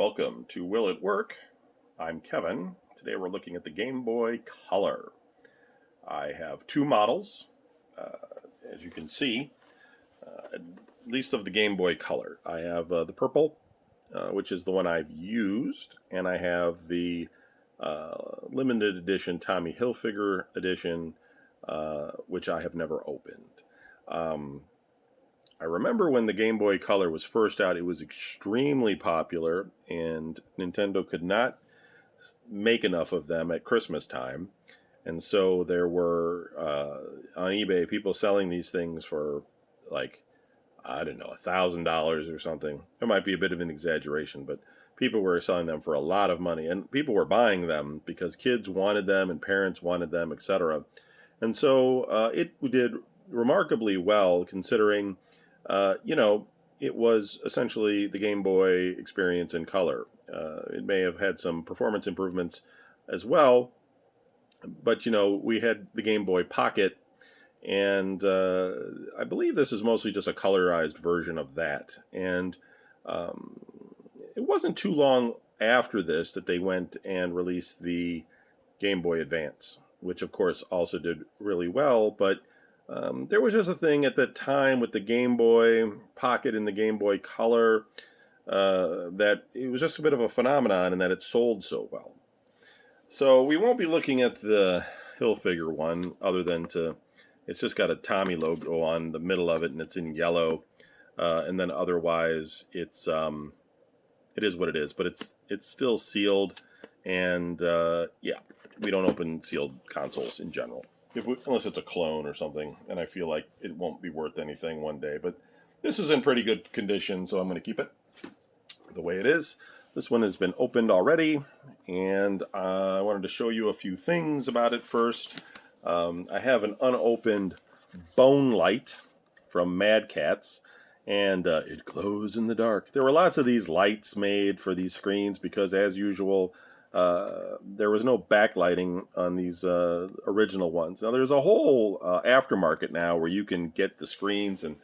Welcome to Will It Work? I'm Kevin. Today we're looking at the Game Boy Color. I have two models, as you can see, at least of the Game Boy Color. I have the purple, which is the one I've used, and I have the limited edition Tommy Hilfiger edition, which I have never opened. I remember when the Game Boy Color was first out, it was extremely popular, and Nintendo could not make enough of them at Christmas time. And so there were, on eBay, people selling these things for, like, I don't know, $1,000 or something. It might be a bit of an exaggeration, but people were selling them for a lot of money. And people were buying them because kids wanted them and parents wanted them, etc. And so it did remarkably well, considering it was essentially the Game Boy experience in color. It may have had some performance improvements as well, but, we had the Game Boy Pocket, and I believe this is mostly just a colorized version of that. And it wasn't too long after this that they went and released the Game Boy Advance, which, of course, also did really well, but there was just a thing at that time with the Game Boy Pocket and the Game Boy Color that it was just a bit of a phenomenon and that it sold so well. So we won't be looking at the Hilfiger one other than it's just got a Tommy logo on the middle of it and it's in yellow. And then otherwise it is what it is, but it's still sealed, and we don't open sealed consoles in general. Unless it's a clone or something, and I feel like it won't be worth anything one day. But this is in pretty good condition, so I'm going to keep it the way it is. This one has been opened already, and I wanted to show you a few things about it first. I have an unopened Bone Light from Mad Catz, and it glows in the dark. There were lots of these lights made for these screens because, as usual, there was no backlighting on these original ones. Now there's a whole aftermarket now where you can get the screens and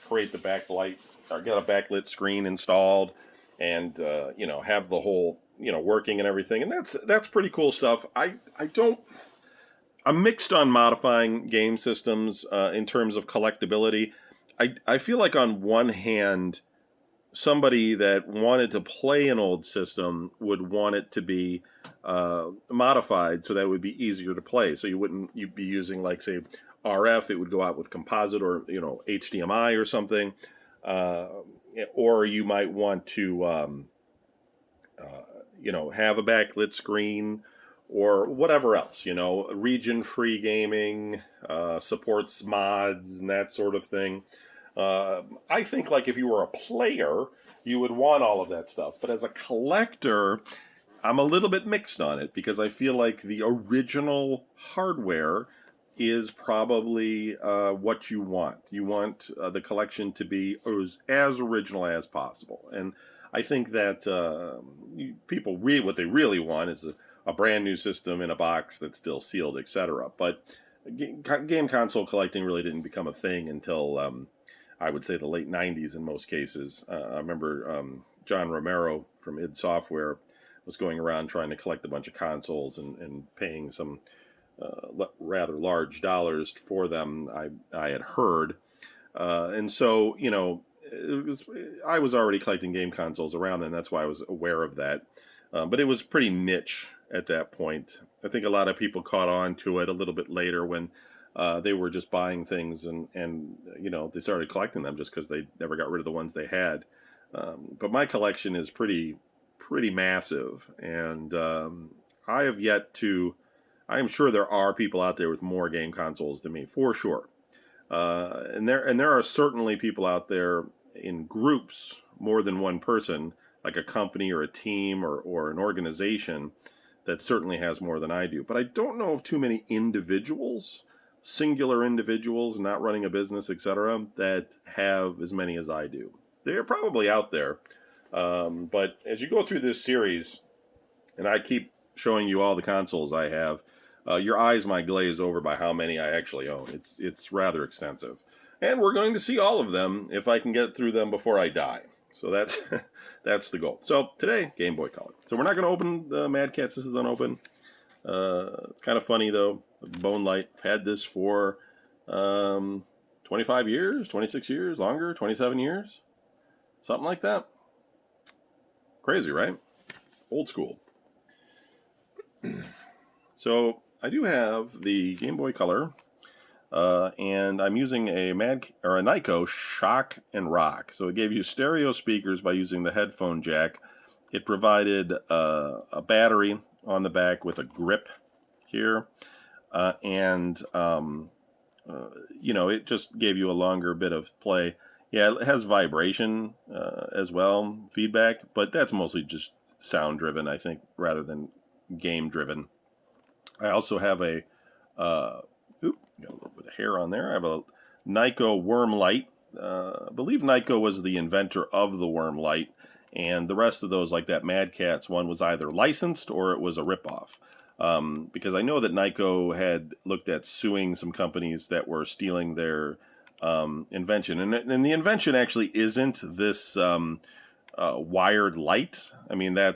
create the backlight, or get a backlit screen installed, and have the whole working and everything. And that's pretty cool stuff. I'm mixed on modifying game systems in terms of collectability. I feel like on one hand, somebody that wanted to play an old system would want it to be modified so that it would be easier to play. So you'd be using, like, say, RF, it would go out with composite, or HDMI or something. Or you might want to have a backlit screen or whatever else. Region-free gaming, supports mods and that sort of thing. I think, like, if you were a player, you would want all of that stuff. But as a collector, I'm a little bit mixed on it because I feel like the original hardware is probably what you want. You want the collection to be as original as possible. And I think that people what they really want is a brand new system in a box that's still sealed, etc. But game console collecting really didn't become a thing until I would say the late 90s in most cases. I remember John Romero from id Software was going around trying to collect a bunch of consoles and paying some rather large dollars for them, I had heard. And so, I was already collecting game consoles around then. That's why I was aware of that. But it was pretty niche at that point. I think a lot of people caught on to it a little bit later when they were just buying things and they started collecting them just because they never got rid of the ones they had. But my collection is pretty massive, and I have yet to. I am sure there are people out there with more game consoles than me, for sure. And there are certainly people out there in groups, more than one person, like a company or a team or an organization, that certainly has more than I do. But I don't know of too many individuals, singular individuals, not running a business, etc., that have as many as I do. They're probably out there. But as you go through this series, and I keep showing you all the consoles I have, your eyes might glaze over by how many I actually own. It's rather extensive. And we're going to see all of them if I can get through them before I die. So that's that's the goal. So today, Game Boy Color. So we're not going to open the Mad Cats. This is unopened. It's kind of funny though. Bone Light. I've had this for 25 years, 26 years, longer, 27 years, something like that. Crazy, right? Old school. So I do have the Game Boy Color, and I'm using a Nyko Shock and Rock. So it gave you stereo speakers by using the headphone jack. It provided a battery on the back with a grip here, and it just gave you a longer bit of play. Yeah, it has vibration as well, feedback, but that's mostly just sound driven, I think, rather than game driven. I also have a got a little bit of hair on there. I have a Nyko worm light. I believe Nyko was the inventor of the worm light, and the rest of those, like that Mad Catz one, was either licensed or it was a ripoff. Because I know that Nyko had looked at suing some companies that were stealing their invention. And the invention actually isn't this wired light. I mean, I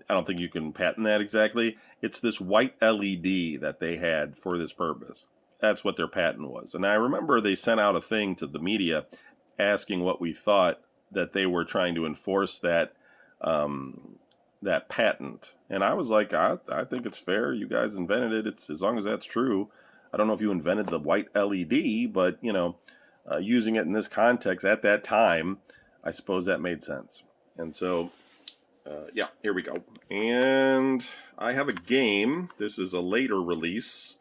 don't think you can patent that exactly. It's this white LED that they had for this purpose. That's what their patent was. And I remember they sent out a thing to the media asking what we thought, that they were trying to enforce that that patent. And I was like, I think it's fair. You guys invented it. It's, as long as that's true. I don't know if you invented the white LED, but using it in this context at that time, I suppose that made sense. And so, yeah, here we go. And I have a game. This is a later release.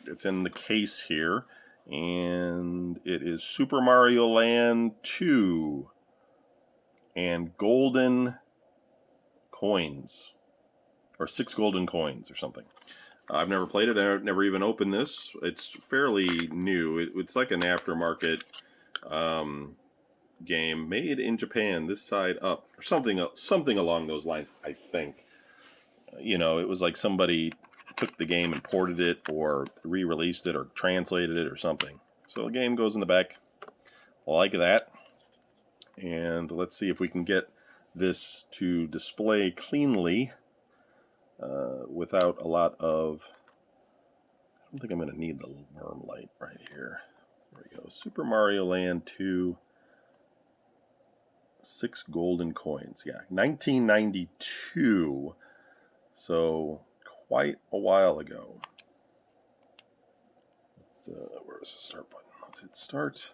It's in the case here. And it is Super Mario Land 2 and Golden Coins. Or 6 Golden Coins or something. I've never played it. I've never even opened this. It's fairly new. It's like an aftermarket game made in Japan, this side up, or something along those lines, I think. It was like somebody took the game and ported it or re-released it or translated it or something. So the game goes in the back like that. And let's see if we can get this to display cleanly without a lot of... I don't think I'm going to need the worm light right here. There we go. Super Mario Land 2. 6 Golden Coins. Yeah, 1992. So quite a while ago. Where's the start button? Let's hit start.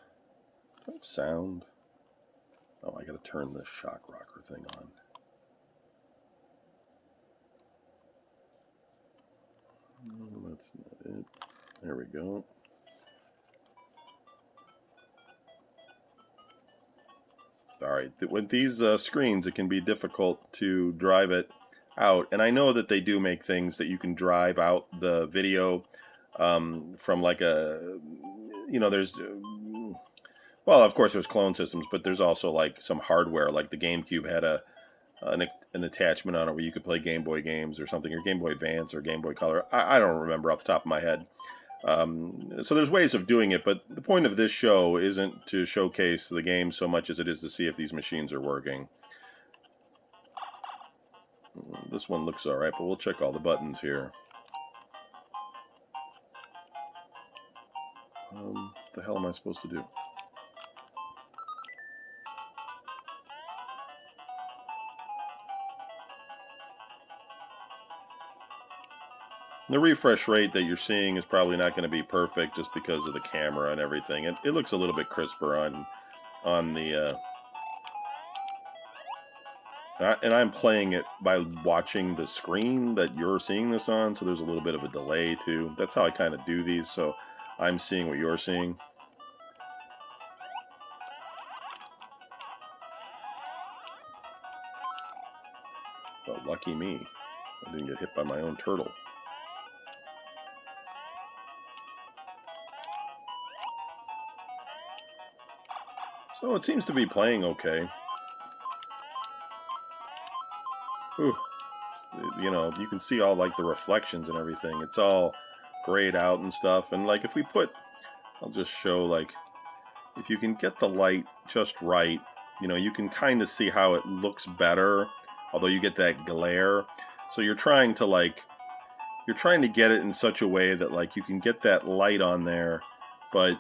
Do I have sound? Oh, I gotta turn this shock rocker thing on. No, that's not it. There we go. Sorry, with these screens, it can be difficult to drive it out. And I know that they do make things that you can drive out the video from like a, there's, well, of course there's clone systems, but there's also like some hardware, like the GameCube had an attachment on it where you could play Game Boy games or something, or Game Boy Advance or Game Boy Color. I don't remember off the top of my head. So there's ways of doing it, but the point of this show isn't to showcase the game so much as it is to see if these machines are working. This one looks alright, but we'll check all the buttons here. What the hell am I supposed to do? The refresh rate that you're seeing is probably not going to be perfect just because of the camera and everything. It looks a little bit crisper on the... and I'm playing it by watching the screen that you're seeing this on, so there's a little bit of a delay too. That's how I kind of do these, so I'm seeing what you're seeing. Well, lucky me. I didn't get hit by my own turtle. So it seems to be playing okay. Ooh. You can see all like the reflections and everything. It's all grayed out and stuff. And like if we put, I'll just show like, if you can get the light just right, you know, you can kind of see how it looks better, although you get that glare. So you're trying to get it in such a way that like you can get that light on there, but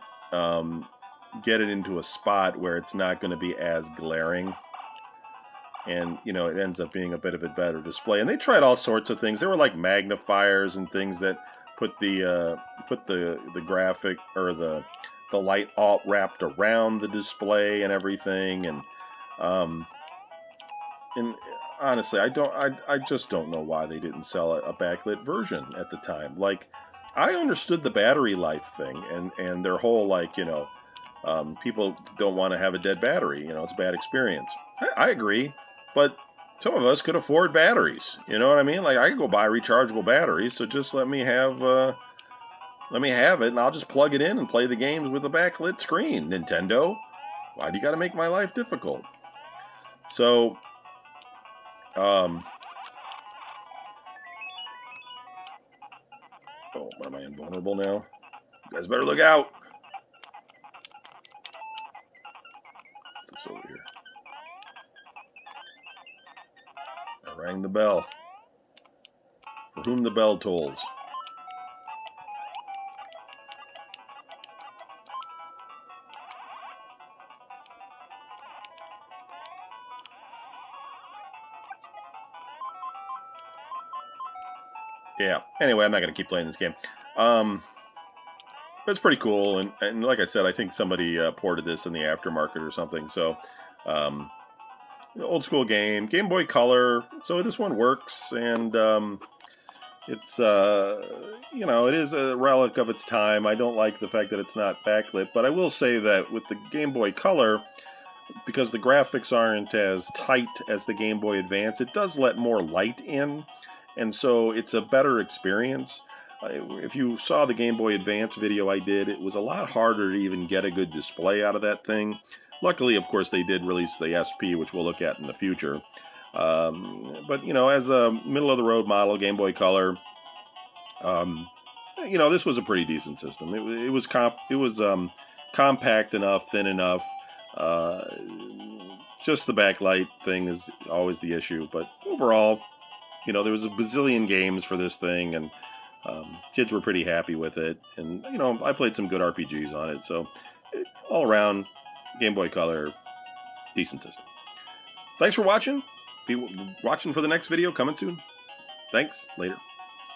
get it into a spot where it's not going to be as glaring. And you know, it ends up being a bit of a better display. And they tried all sorts of things. There were like magnifiers and things that put the graphic or the light all wrapped around the display and everything. And honestly, I just don't know why they didn't sell a backlit version at the time. Like, I understood the battery life thing and their whole like, you know, people don't want to have a dead battery. You know, it's a bad experience. I agree, but some of us could afford batteries. You know what I mean? Like, I could go buy rechargeable batteries, so just let me have it, and I'll just plug it in and play the games with a backlit screen. Nintendo, why do you got to make my life difficult? So, oh, am I invulnerable now? You guys better look out. What's this over here? I rang the bell. For whom the bell tolls. Yeah. Anyway, I'm not going to keep playing this game. It's pretty cool, and like I said, I think somebody ported this in the aftermarket or something. So, old school game, Game Boy Color. So this one works, and it's you know, it is a relic of its time. I don't like the fact that it's not backlit, but I will say that with the Game Boy Color, because the graphics aren't as tight as the Game Boy Advance, it does let more light in, and so it's a better experience. If you saw the Game Boy Advance video I did, it was a lot harder to even get a good display out of that thing. Luckily, of course, they did release the SP, which we'll look at in the future. But, you know, as a middle-of-the-road model, Game Boy Color, you know, this was a pretty decent system. It was compact enough, thin enough. Just the backlight thing is always the issue. But overall, you know, there was a bazillion games for this thing, and kids were pretty happy with it. And, you know, I played some good RPGs on it. So, all around, Game Boy Color, decent system. Thanks for watching. Be watching for the next video coming soon. Thanks. Later.